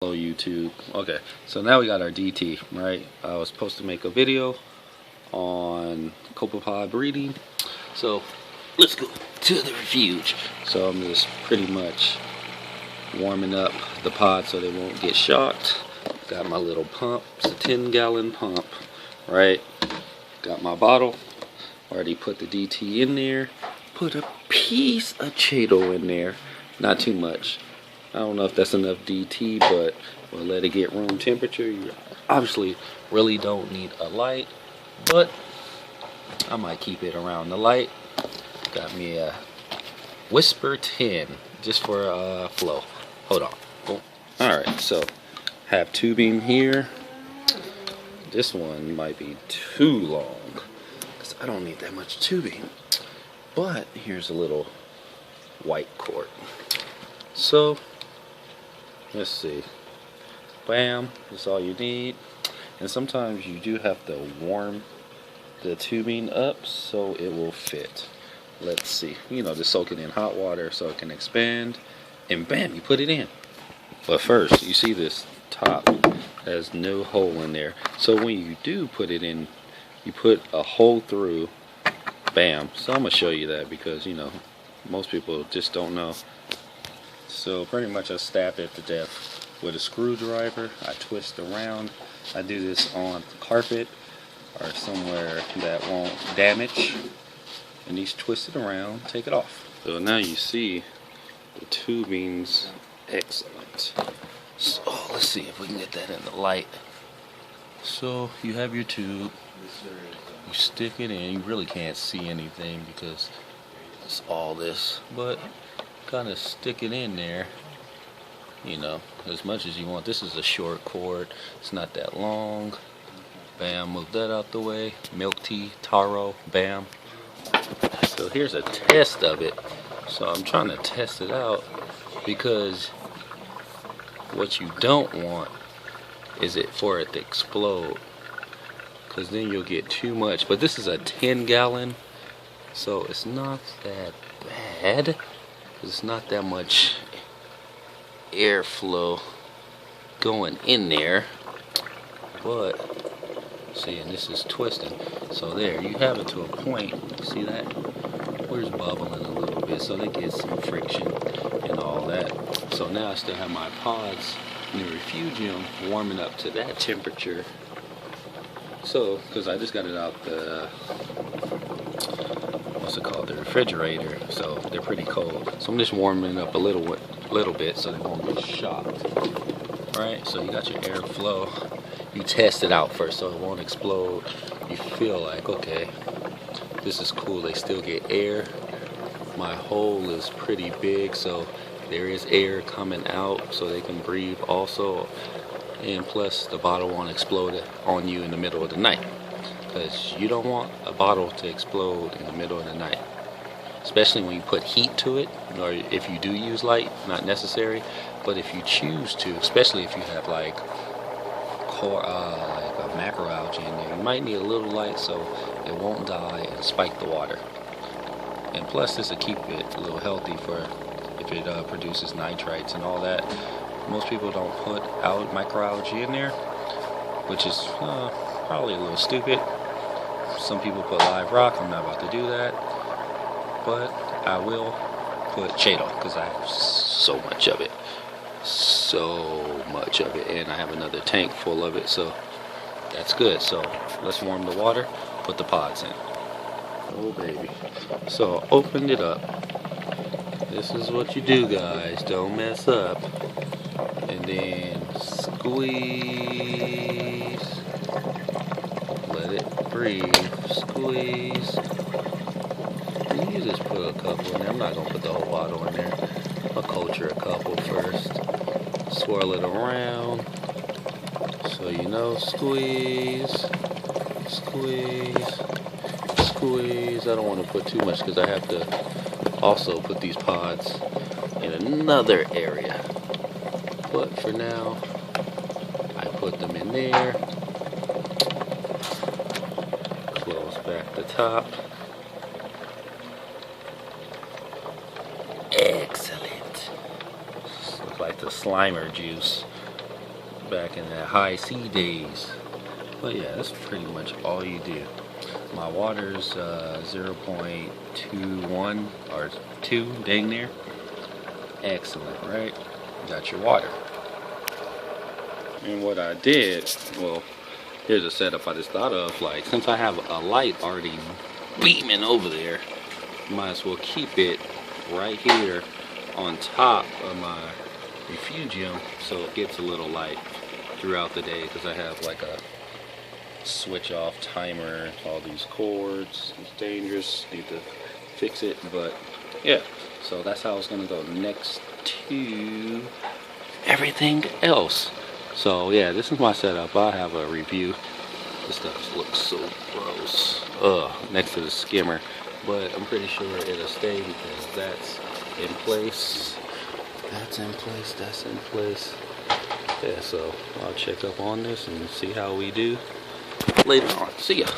Hello YouTube. Okay, so now we got our DT, right? I was supposed to make a video on copepod breeding, so let's go to the refuge. So I'm just pretty much warming up the pod so they won't get shocked. Got my little pump. It's a 10-gallon pump, right? Got my bottle. Already put the DT in there. Put a piece of Chaeto in there, not too much. I don't know if that's enough DT, but we'll let it get room temperature. You obviously really don't need a light, but I might keep it around the light. Got me a Whisper 10 just for flow. Hold on. Oh. Alright, so have tubing here. This one might be too long because I don't need that much tubing. But here's a little white cord. So let's see. Bam, that's all you need. And sometimes you do have to warm the tubing up so it will fit. Let's see. You know, just soak it in hot water so it can expand. And bam, you put it in. But first, you see this top has no hole in there. So when you do put it in, you put a hole through. Bam. So I'm going to show you that because, you know, most people just don't know. So pretty much I stab it to death with a screwdriver. I twist around. I do this on carpet or somewhere that won't damage. And these twist it around, take it off. So now you see the tubing's excellent. So let's see if we can get that in the light. So you have your tube. You stick it in. You really can't see anything because it's all this, but kind of stick it in there, you know, as much as you want. This is a short cord, it's not that long. Bam, move that out the way. Milk tea, taro, bam. So here's a test of it. So I'm trying to test it out because what you don't want is for it to explode, because then you'll get too much. But this is a 10-gallon, so it's not that bad. It's not that much airflow going in there, but see, and this is twisting. So there, you have it to a point. See that? Where's bubbling a little bit, so they get some friction and all that. So now I still have my pods in the refugium warming up to that temperature. So, because I just got it out the, what's it called, the refrigerator, so they're pretty cold. So I'm just warming it up a little bit so they won't get shocked. Alright, so you got your airflow. You test it out first so it won't explode. You feel like, okay, this is cool. They still get air. My hole is pretty big, so there is air coming out so they can breathe also. And plus the bottle won't explode on you in the middle of the night, because you don't want a bottle to explode in the middle of the night, especially when you put heat to it, or if you do use light. Not necessary, but if you choose to, especially if you have like a macroalgae in there, you might need a little light so it won't die and spike the water. And plus this will keep it a little healthy for if it produces nitrites and all that. Most people don't put out microalgae in there, which is probably a little stupid. Some people put live rock. I'm not about to do that, but I will put Chaeto because I have so much of it, and I have another tank full of it, so that's good. So let's warm the water, put the pods in. Oh baby. So I opened it up. This is what you do, guys. Don't mess up. And then squeeze. Let it breathe. Squeeze. And you just put a couple in there. I'm not going to put the whole bottle in there. I'll culture a couple first. Swirl it around. So you know, squeeze. Squeeze. Squeeze. I don't want to put too much because I have to also put these pods in another area. But for now, I put them in there. Close back the top. Excellent. Looks like the Slimer juice. back in the high C days. But yeah, that's pretty much all you do. My water's 0.21 or 2, dang near. Excellent, right? Got your water. And what I did, well, here's a setup I just thought of. Like, since I have a light already beaming over there, might as well keep it right here on top of my refugium so it gets a little light throughout the day, because I have like a switch off timer. All these cords, it's dangerous, need to fix it. But yeah, so that's how it's gonna go next to everything else. So yeah, this is my setup. I'll have a review. This stuff looks so gross next to the skimmer, but I'm pretty sure it'll stay because that's in place, that's in place, that's in place. Yeah, so I'll check up on this and see how we do later on. See ya.